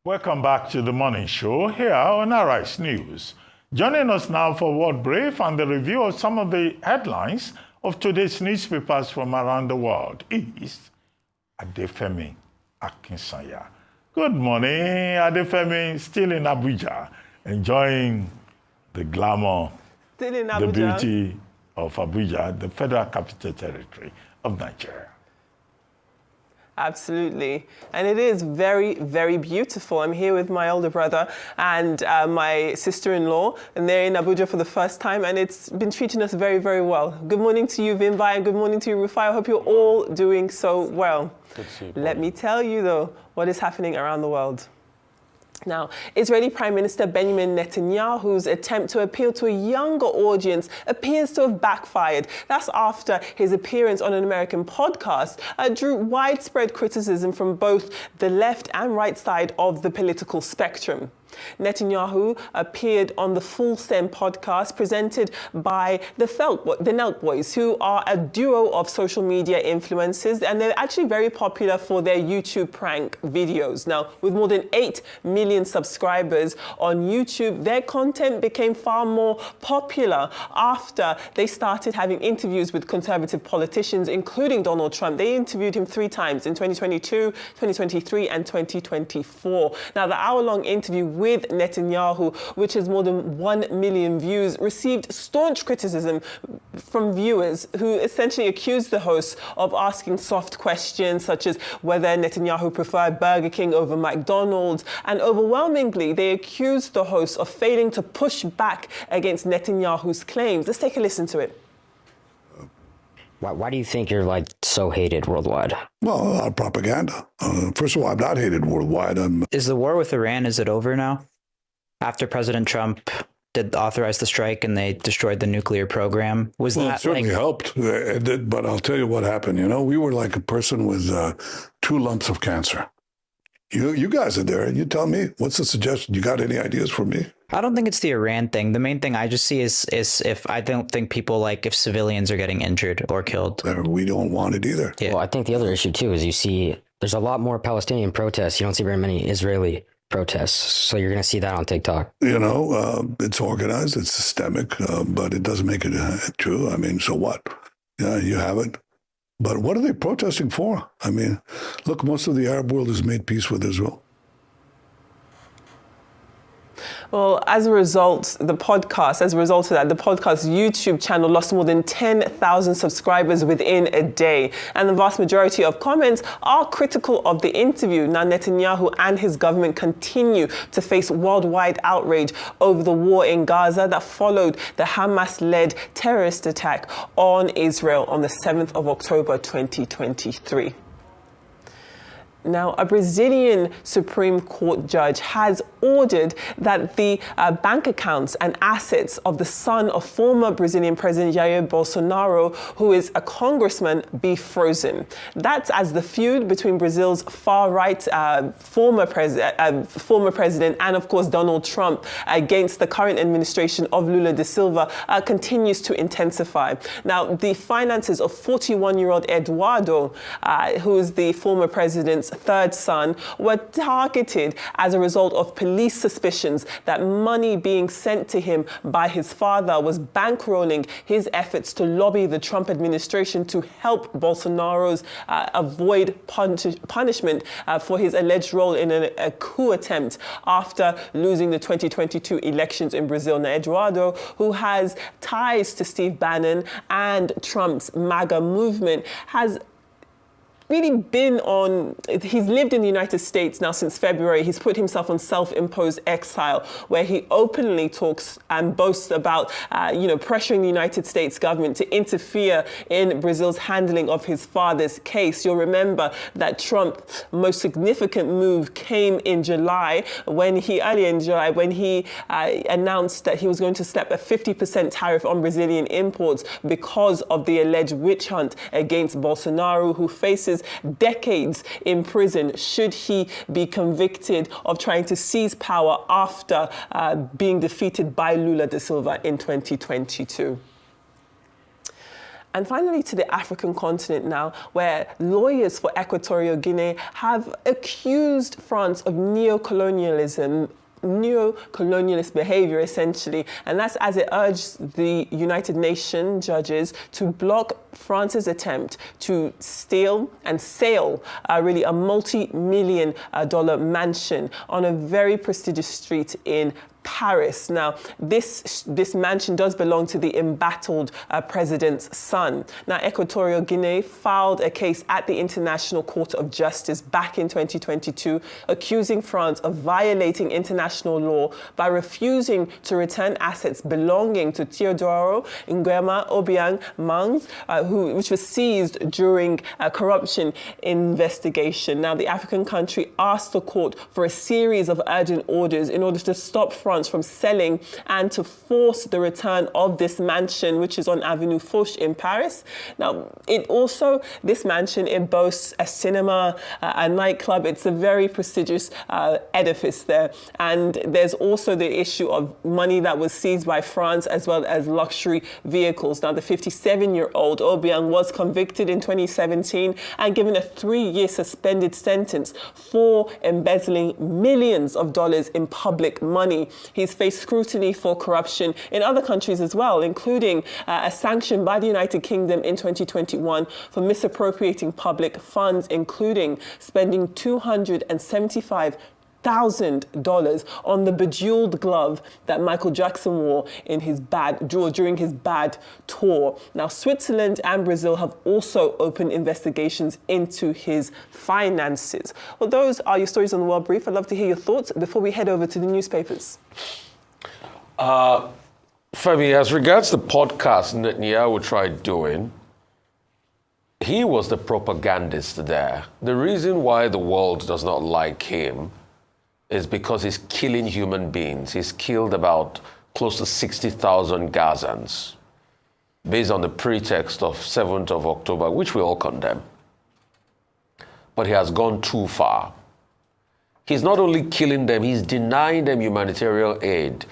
Welcome back to the morning show here on Arise News. Joining us now for World Brief and the review of some of the headlines of today's newspapers from around the world is Adefemi Akinsanya. Good morning, Adefemi, still in Abuja, enjoying the glamour, the beauty of Abuja, the Federal Capital Territory of Nigeria. Absolutely. And it is very, very beautiful. I'm here with my older brother and my sister-in-law, and they're in Abuja for the first time, and it's been treating us very, very well. Good morning to you, Vimbai, and good morning to you, Rufai. I hope you're all doing so well. Good to see you. Let me tell you, though, what is happening around the world. Now, Israeli Prime Minister Benjamin Netanyahu's attempt to appeal to a younger audience appears to have backfired. That's after his appearance on an American podcast drew widespread criticism from both the left and right side of the political spectrum. Netanyahu appeared on the Full Send podcast presented by the Nelk Boys, who are a duo of social media influencers, and they're actually very popular for their YouTube prank videos. Now, with more than 8 million subscribers on YouTube, their content became far more popular after they started having interviews with conservative politicians, including Donald Trump. They interviewed him 3 times in 2022, 2023, and 2024. Now, the hour-long interview with Netanyahu, which has more than 1 million views, received staunch criticism from viewers who essentially accused the host of asking soft questions such as whether Netanyahu preferred Burger King over McDonald's, and overwhelmingly they accused the host of failing to push back against Netanyahu's claims. Let's take a listen to it. Why do you think you're so hated worldwide? Well, a lot of propaganda. First of all, I'm not hated worldwide. Is the war with Iran, is it over now? After President Trump did authorize the strike and they destroyed the nuclear program, well, it certainly helped. But I'll tell you what happened. You know, we were like a person with 2 lumps of cancer. You guys are there, and you tell me, what's the suggestion? You got any ideas for me? I don't think it's the Iran thing. The main thing I just see is if I don't think people if civilians are getting injured or killed. We don't want it either. Yeah. Well, I think the other issue too is you see there's a lot more Palestinian protests. You don't see very many Israeli protests. So you're going to see that on TikTok. You know, it's organized, it's systemic, but it doesn't make it true. I mean, so what? Yeah, you have it. But what are they protesting for? I mean, look, most of the Arab world has made peace with Israel. Well, as a result of that, the podcast's YouTube channel lost more than 10,000 subscribers within a day. And the vast majority of comments are critical of the interview. Now, Netanyahu and his government continue to face worldwide outrage over the war in Gaza that followed the Hamas-led terrorist attack on Israel on the 7th of October, 2023. Now, a Brazilian Supreme Court judge has ordered that the bank accounts and assets of the son of former Brazilian President Jair Bolsonaro, who is a congressman, be frozen. That's as the feud between Brazil's far-right former president and, of course, Donald Trump against the current administration of Lula da Silva continues to intensify. Now, the finances of 41-year-old Eduardo, who is the former president's 3rd son, were targeted as a result of police suspicions that money being sent to him by his father was bankrolling his efforts to lobby the Trump administration to help Bolsonaro's avoid punishment for his alleged role in a coup attempt after losing the 2022 elections in Brazil. Now, Eduardo, who has ties to Steve Bannon and Trump's MAGA movement, has really he's lived in the United States now since February. He's put himself on self-imposed exile, where he openly talks and boasts about, pressuring the United States government to interfere in Brazil's handling of his father's case. You'll remember that Trump's most significant move came in July, earlier in July, when he announced that he was going to slap a 50% tariff on Brazilian imports because of the alleged witch hunt against Bolsonaro, who faces decades in prison should he be convicted of trying to seize power after being defeated by Lula da Silva in 2022. And finally, to the African continent now, where lawyers for Equatorial Guinea have accused France of neocolonialist behavior, essentially, and that's as it urged the United Nations judges to block France's attempt to steal and sail really a multi-million dollar mansion on a very prestigious street in Paris. Now, this mansion does belong to the embattled president's son. Now, Equatorial Guinea filed a case at the International Court of Justice back in 2022, accusing France of violating international law by refusing to return assets belonging to Teodoro Nguema Obiang Mang, which was seized during a corruption investigation. Now, the African country asked the court for a series of urgent orders in order to stop France from selling and to force the return of this mansion, which is on Avenue Foch in Paris. Now, this mansion, it boasts a cinema, a nightclub. It's a very prestigious edifice there. And there's also the issue of money that was seized by France, as well as luxury vehicles. Now, the 57-year-old Obiang was convicted in 2017 and given a 3-year suspended sentence for embezzling millions of dollars in public money. He's faced scrutiny for corruption in other countries as well, including a sanction by the United Kingdom in 2021 for misappropriating public funds, including spending $275,000 on the bejeweled glove that Michael Jackson wore during his bad tour. Now, Switzerland and Brazil have also opened investigations into his finances. Well, those are your stories on the World Brief. I'd love to hear your thoughts before we head over to the newspapers. Femi, as regards the podcast Netanyahu tried doing, he was the propagandist there. The reason why the world does not like him is because he's killing human beings. He's killed about close to 60,000 Gazans based on the pretext of 7th of October, which we all condemn. But he has gone too far. He's not only killing them, he's denying them humanitarian aid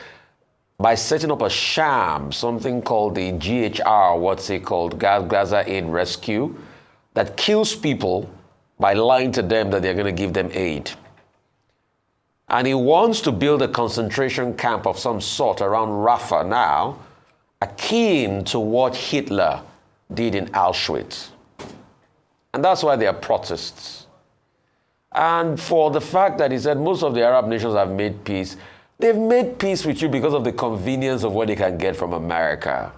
by setting up a sham, something called the GHR, Gaza Aid Rescue, that kills people by lying to them that they're going to give them aid. And he wants to build a concentration camp of some sort around Rafah now, akin to what Hitler did in Auschwitz. And that's why there are protests. And for the fact that he said most of the Arab nations have made peace, they've made peace with you because of the convenience of what they can get from America,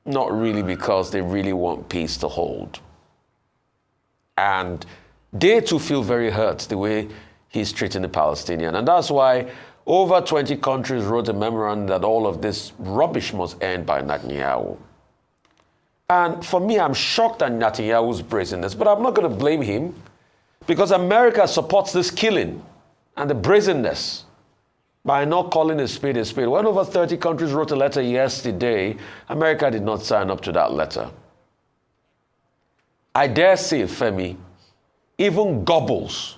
not really because they really want peace to hold. And they too feel very hurt the way he's treating the Palestinian. And that's why over 20 countries wrote a memorandum that all of this rubbish must end by Netanyahu. And for me, I'm shocked at Netanyahu's brazenness, but I'm not going to blame him because America supports this killing and the brazenness by not calling a spade a spade. When over 30 countries wrote a letter yesterday, America did not sign up to that letter. I dare say, Femi, even Goebbels,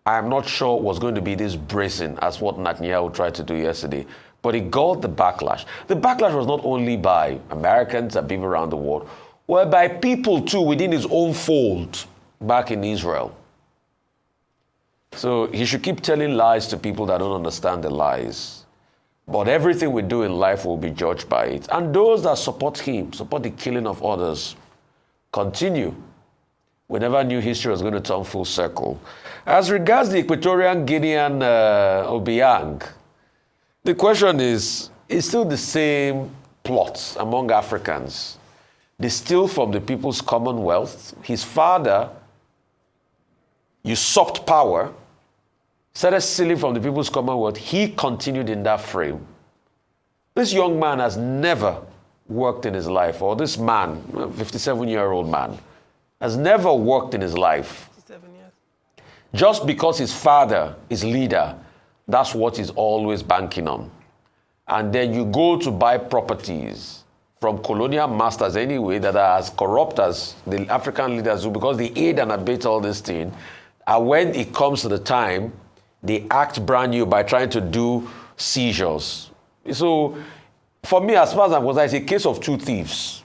I am not sure was going to be this brazen as what Netanyahu tried to do yesterday, but he got the backlash. The backlash was not only by Americans and people around the world, but by people too within his own fold back in Israel. So he should keep telling lies to people that don't understand the lies. But everything we do in life will be judged by it. And those that support him, support the killing of others, continue. We never knew history was going to turn full circle. As regards the Equatorial Guinean Obiang, the question is still the same plots among Africans. They steal from the People's Commonwealth. His father usurped power, started stealing from the People's Commonwealth. He continued in that frame. This young man has never worked in his life, or this man, 57-year-old man, has never worked in his life. 57 years. Just because his father is leader, that's what he's always banking on. And then you go to buy properties from colonial masters anyway that are as corrupt as the African leaders do because they aid and abet all this thing. And when it comes to the time, they act brand new by trying to do seizures. So for me, as far as I'm concerned, it's a case of two thieves.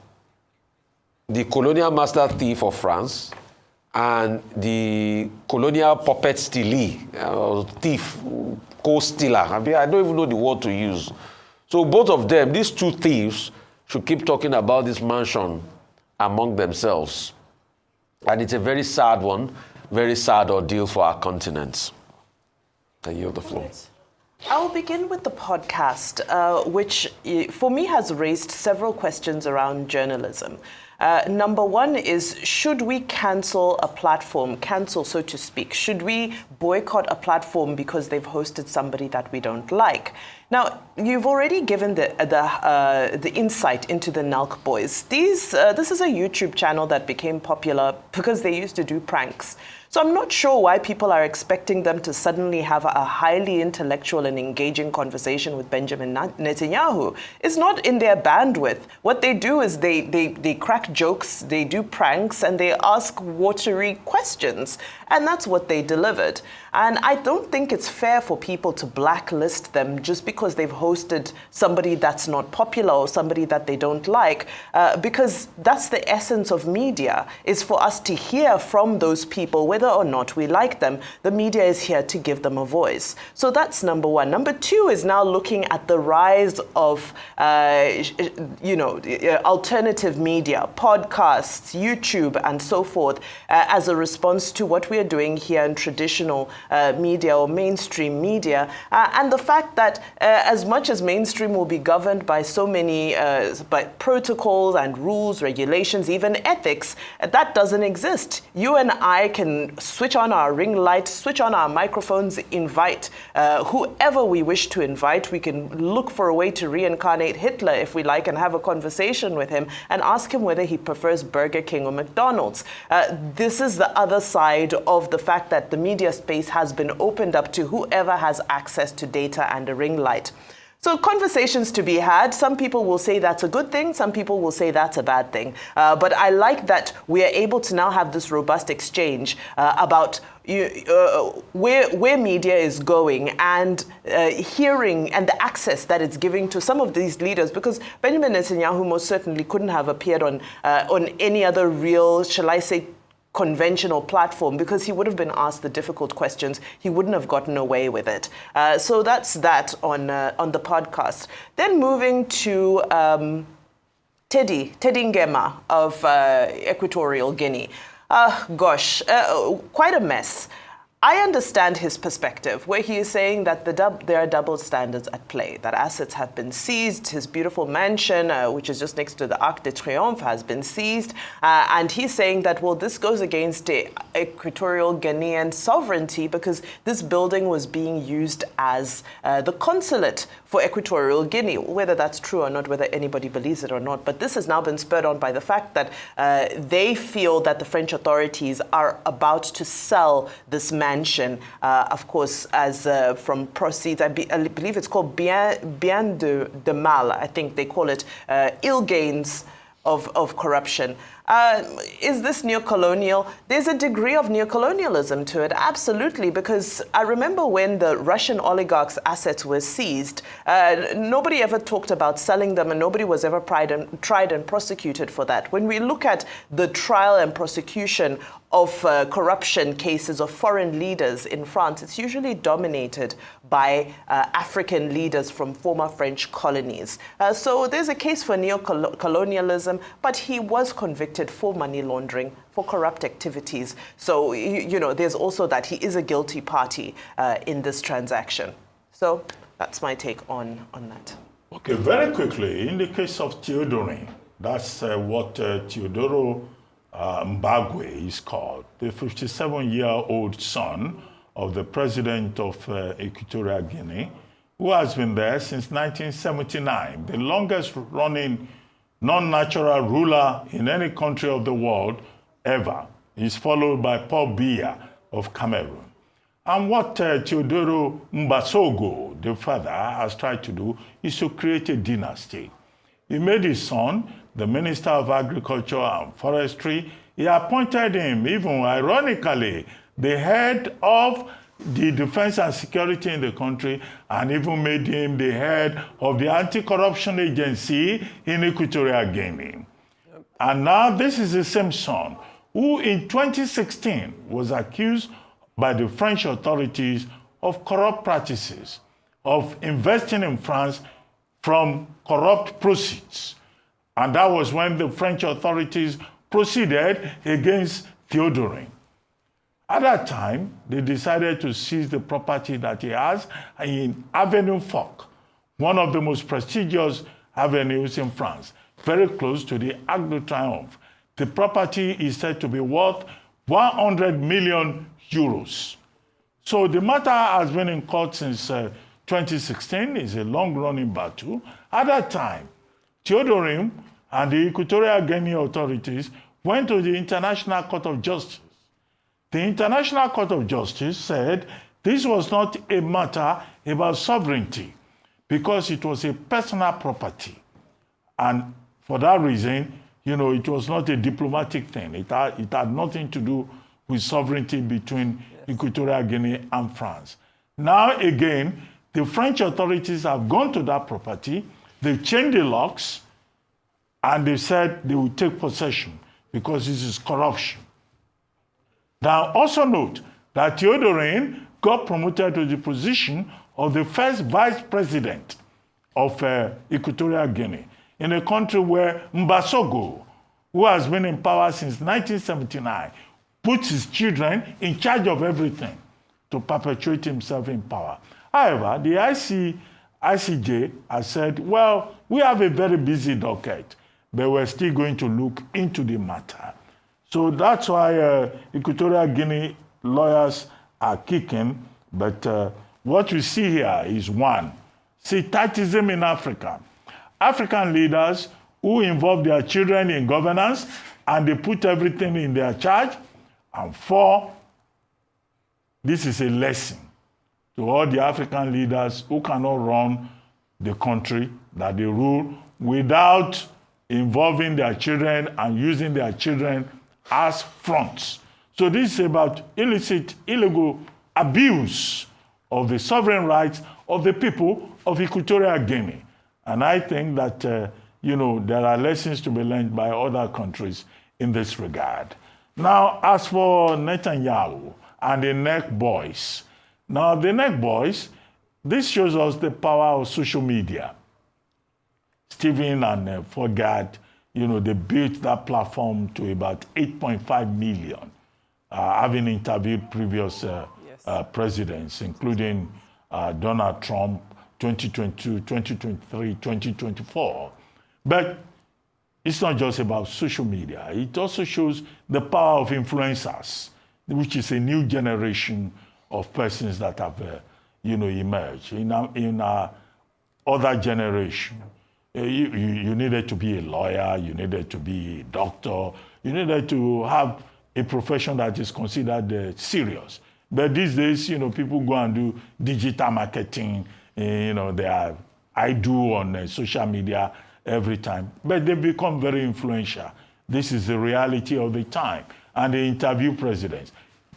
the colonial master thief of France and the colonial puppet stealer, thief, co-stealer. I mean, I don't even know the word to use. So both of them, these two thieves, should keep talking about this mansion among themselves. And it's a very sad one, very sad ordeal for our continent. I yield the floor. I will begin with the podcast, which for me has raised several questions around journalism. Number one is, should we cancel a platform, so to speak? Should we boycott a platform because they've hosted somebody that we don't like? Now, you've already given the insight into the Nalk Boys. This is a YouTube channel that became popular because they used to do pranks. So I'm not sure why people are expecting them to suddenly have a highly intellectual and engaging conversation with Benjamin Netanyahu. It's not in their bandwidth. What they do is they crack jokes, they do pranks, and they ask watery questions. And that's what they delivered. And I don't think it's fair for people to blacklist them just because they've hosted somebody that's not popular or somebody that they don't like, because that's the essence of media, is for us to hear from those people, whether or not we like them. The media is here to give them a voice. So that's number one. Number two is now looking at the rise of, alternative media, podcasts, YouTube, and so forth, as a response to what we are doing here in traditional media or mainstream media. And the fact that as much as mainstream will be governed by so many by protocols and rules, regulations, even ethics, that doesn't exist. You and I can switch on our ring light, switch on our microphones, invite whoever we wish to invite. We can look for a way to reincarnate Hitler if we like and have a conversation with him and ask him whether he prefers Burger King or McDonald's. This is the other side of the fact that the media space has been opened up to whoever has access to data and a ring light. So conversations to be had. Some people will say that's a good thing. Some people will say that's a bad thing. But I like that we are able to now have this robust exchange about where media is going and hearing and the access that it's giving to some of these leaders, because Benjamin Netanyahu most certainly couldn't have appeared on any other real, shall I say, conventional platform, because he would have been asked the difficult questions. He wouldn't have gotten away with it. So that's that on the podcast. Then moving to Teddy Ngema of Equatorial Guinea. Quite a mess. I understand his perspective, where he is saying that there are double standards at play, that assets have been seized. His beautiful mansion, which is just next to the Arc de Triomphe, has been seized. And he's saying that, well, this goes against the Equatorial Guinean sovereignty because this building was being used as the consulate for Equatorial Guinea, whether that's true or not, whether anybody believes it or not. But this has now been spurred on by the fact that they feel that the French authorities are about to sell this mansion, of course, as from proceeds. I believe it's called bien de mal. I think they call it ill gains of corruption. Is this neocolonial? There's a degree of neocolonialism to it, absolutely, because I remember when the Russian oligarchs' assets were seized, nobody ever talked about selling them, and nobody was ever tried and prosecuted for that. When we look at the trial and prosecution of corruption cases of foreign leaders in France, it's usually dominated by African leaders from former French colonies. So there's a case for neocolonialism, but he was convicted for money laundering, for corrupt activities. So, there's also that he is a guilty party in this transaction. So that's my take on that. Okay, very quickly, in the case of Theodore, that's what Teodoro Mbagwe is called, the 57-year-old son of the president of Equatorial Guinea, who has been there since 1979, the longest-running non-natural ruler in any country of the world ever. He's followed by Paul Biya of Cameroon. And what Teodoro Mbasogo, the father, has tried to do is to create a dynasty. He made his son the Minister of Agriculture and Forestry. He appointed him, even ironically, the head of the defense and security in the country, and even made him the head of the anti-corruption agency in Equatorial Guinea. And now this is the same son who in 2016 was accused by the French authorities of corrupt practices, of investing in France from corrupt proceeds. And that was when the French authorities proceeded against Theodorin. At that time, they decided to seize the property that he has in Avenue Foch, one of the most prestigious avenues in France, very close to the Arc de Triomphe. The property is said to be worth 100 million euros. So the matter has been in court since 2016. It's a long-running battle. At that time, Theodorin and the Equatorial Guinea authorities went to the International Court of Justice. The International Court of Justice said this was not a matter about sovereignty because it was a personal property. And for that reason, it was not a diplomatic thing. It had nothing to do with sovereignty between Equatorial Guinea and France. Now, again, the French authorities have gone to that property, they've changed the locks, and they said they will take possession because this is corruption. Now, also note that Theodorin got promoted to the position of the first vice president of Equatorial Guinea, in a country where Mbasogo, who has been in power since 1979, puts his children in charge of everything to perpetuate himself in power. However, the ICJ has said, well, we have a very busy docket, but we're still going to look into the matter. So that's why Equatorial Guinea lawyers are kicking. But what we see here is one, sectarism in Africa. African leaders who involve their children in governance and they put everything in their charge. And four, this is a lesson to all the African leaders who cannot run the country that they rule without involving their children and using their children as fronts. So this is about illegal abuse of the sovereign rights of the people of Equatorial Guinea. And I think that, there are lessons to be learned by other countries in this regard. Now, as for Netanyahu and the neck boys. Now, the neck boys, this shows us the power of social media. Stephen and Fogard, they built that platform to about 8.5 million, having interviewed previous presidents, including Donald Trump, 2022, 2023, 2024. But it's not just about social media. It also shows the power of influencers, which is a new generation of persons that have, emerged. In our other generation, you needed to be a lawyer, you needed to be a doctor, you needed to have a profession that is considered serious. But these days, people go and do digital marketing. They are, I do on social media every time. But they become very influential. This is the reality of the time. And they interview presidents.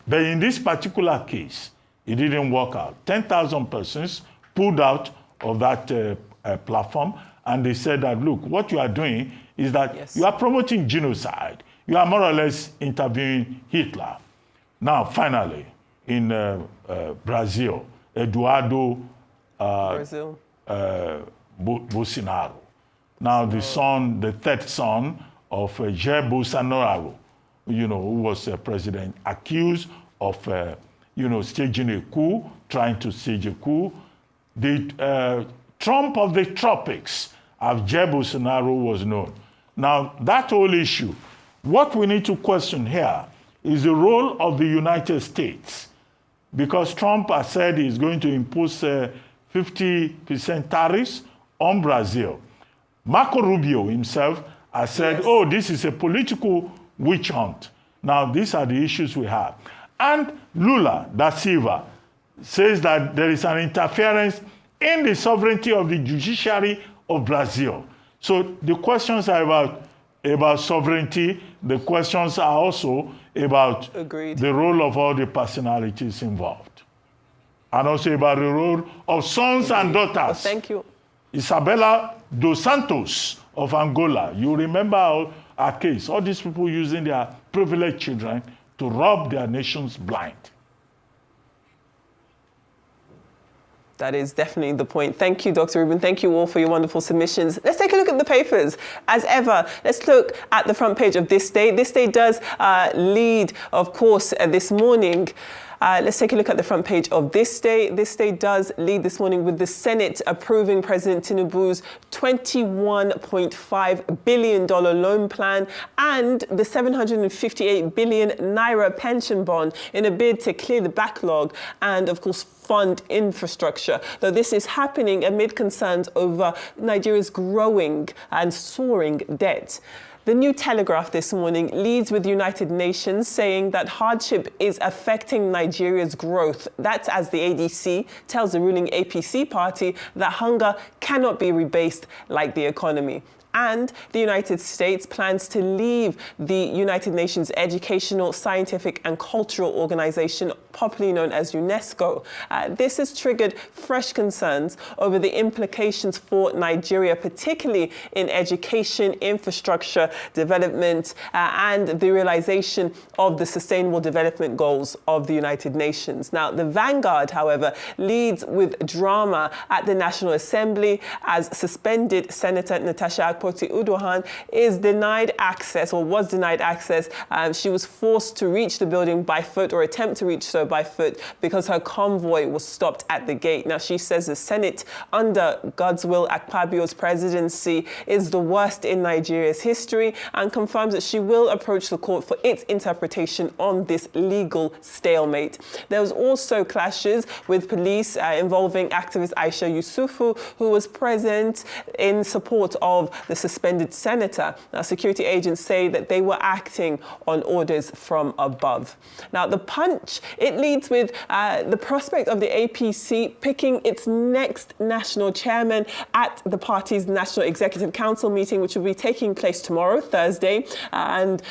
But in this particular case, it didn't work out. 10,000 persons pulled out of that platform. And they said that, look, what you are doing is that you are promoting genocide. You are more or less interviewing Hitler. Now, finally, in Brazil, Eduardo Bolsonaro. Now, the third son of Jair Bolsonaro, who was president, accused of, staging a coup, trying to stage a coup. The Trump of the tropics, as Jair Bolsonaro was known. Now, that whole issue, what we need to question here is the role of the United States. Because Trump has said he's going to impose 50% tariffs on Brazil. Marco Rubio himself has said, this is a political witch hunt. Now, these are the issues we have. And Lula da Silva says that there is an interference in the sovereignty of the judiciary of Brazil. So the questions are about sovereignty. The questions are also about the role of all the personalities involved. And also about the role of sons and daughters. Thank you. Isabella dos Santos of Angola. You remember our case. All these people using their privileged children to rob their nations blind. That is definitely the point. Thank you, Dr. Rubin. Thank you all for your wonderful submissions. Let's take a look at the papers. As ever, let's look at the front page of This Day. This Day does lead, of course, this morning. Let's take a look at the front page of This Day. This Day does lead this morning with the Senate approving President Tinubu's $21.5 billion loan plan and the 758 billion naira pension bond in a bid to clear the backlog and, of course, fund infrastructure. Though this is happening amid concerns over Nigeria's growing and soaring debt. The New Telegraph this morning leads with the United Nations saying that hardship is affecting Nigeria's growth. That's as the ADC tells the ruling APC party that hunger cannot be rebased like the economy. And the United States plans to leave the United Nations Educational, Scientific and Cultural Organization, popularly known as UNESCO. This has triggered fresh concerns over the implications for Nigeria, particularly in education, infrastructure, development, and the realization of the Sustainable Development Goals of the United Nations. Now, the Vanguard, however, leads with drama at the National Assembly as suspended Senator Natasha Akpoti-Uduaghan is denied access or was denied access. She was forced to reach the building by foot or attempt to reach so by foot because her convoy was stopped at the gate. Now, she says the Senate under Godswill Akpabio's presidency is the worst in Nigeria's history and confirms that she will approach the court for its interpretation on this legal stalemate. There was also clashes with police involving activist Aisha Yusufu, who was present in support of the suspended senator. Now, security agents say that they were acting on orders from above. Now, the Punch, it leads with the prospect of the APC picking its next national chairman at the party's National Executive Council meeting, which will be taking place tomorrow, Thursday. And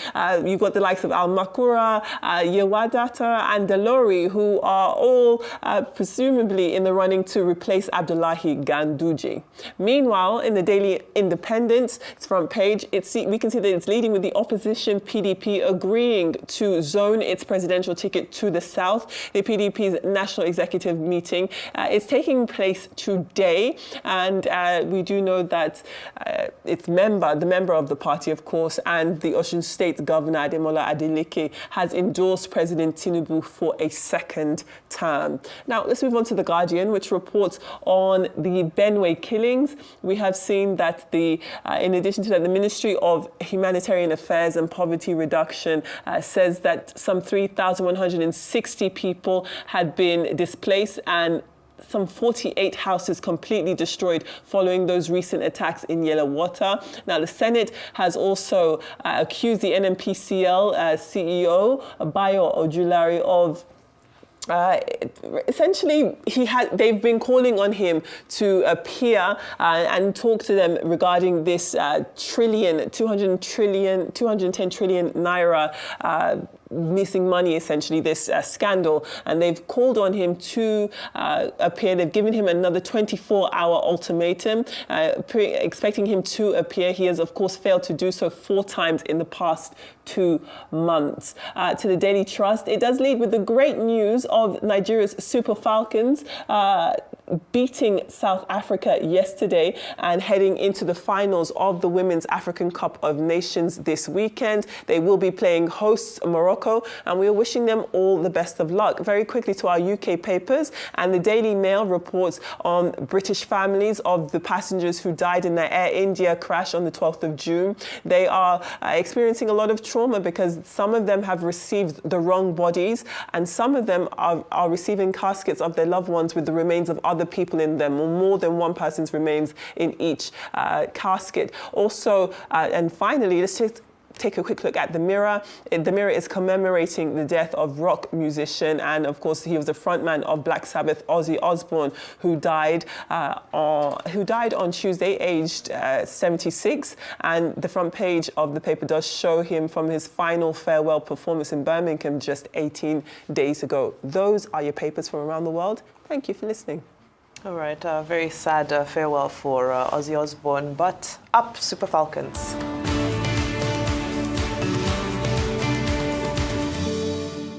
you've got the likes of Al-Makura, Yewadata and Delori, who are all presumably in the running to replace Abdullahi Ganduje. Meanwhile, in the Daily Independent, its front page, we can see that it's leading with the opposition PDP agreeing to zone its presidential ticket to the south. The PDP's national executive meeting is taking place today, and we do know that the member of the party, of course, and the Osun State Governor Ademola Adeleke has endorsed President Tinubu for a second term. Now, let's move on to The Guardian, which reports on the Benue killings. We have seen that in addition to that, the Ministry of Humanitarian Affairs and Poverty Reduction says that some 3,160 people had been displaced and some 48 houses completely destroyed following those recent attacks in Yellow-Water. Now, the Senate has also accused the NNPCL CEO, Bayo Ojulari, of essentially, they've been calling on him to appear and talk to them regarding this 210 trillion naira missing money, essentially, this scandal. And they've called on him to appear. They've given him another 24-hour ultimatum, expecting him to appear. He has, of course, failed to do so 4 times in the past 2 months. To the Daily Trust, it does lead with the great news of Nigeria's Super Falcons beating South Africa yesterday and heading into the finals of the Women's African Cup of Nations this weekend. They will be playing hosts Morocco, and we are wishing them all the best of luck. Very quickly to our UK papers, and the Daily Mail reports on British families of the passengers who died in the Air India crash on the 12th of June. They are experiencing a lot of trauma because some of them have received the wrong bodies, and some of them are receiving caskets of their loved ones with the remains of other people in them, or more than one person's remains in each casket. Also, and finally, let's just take a quick look at The Mirror. The Mirror is commemorating the death of rock musician, and of course he was the frontman of Black Sabbath, Ozzy Osbourne, who died on Tuesday, aged 76. And the front page of the paper does show him from his final farewell performance in Birmingham just 18 days ago. Those are your papers from around the world. Thank you for listening. All right, very sad farewell for Ozzy Osbourne, but up Super Falcons.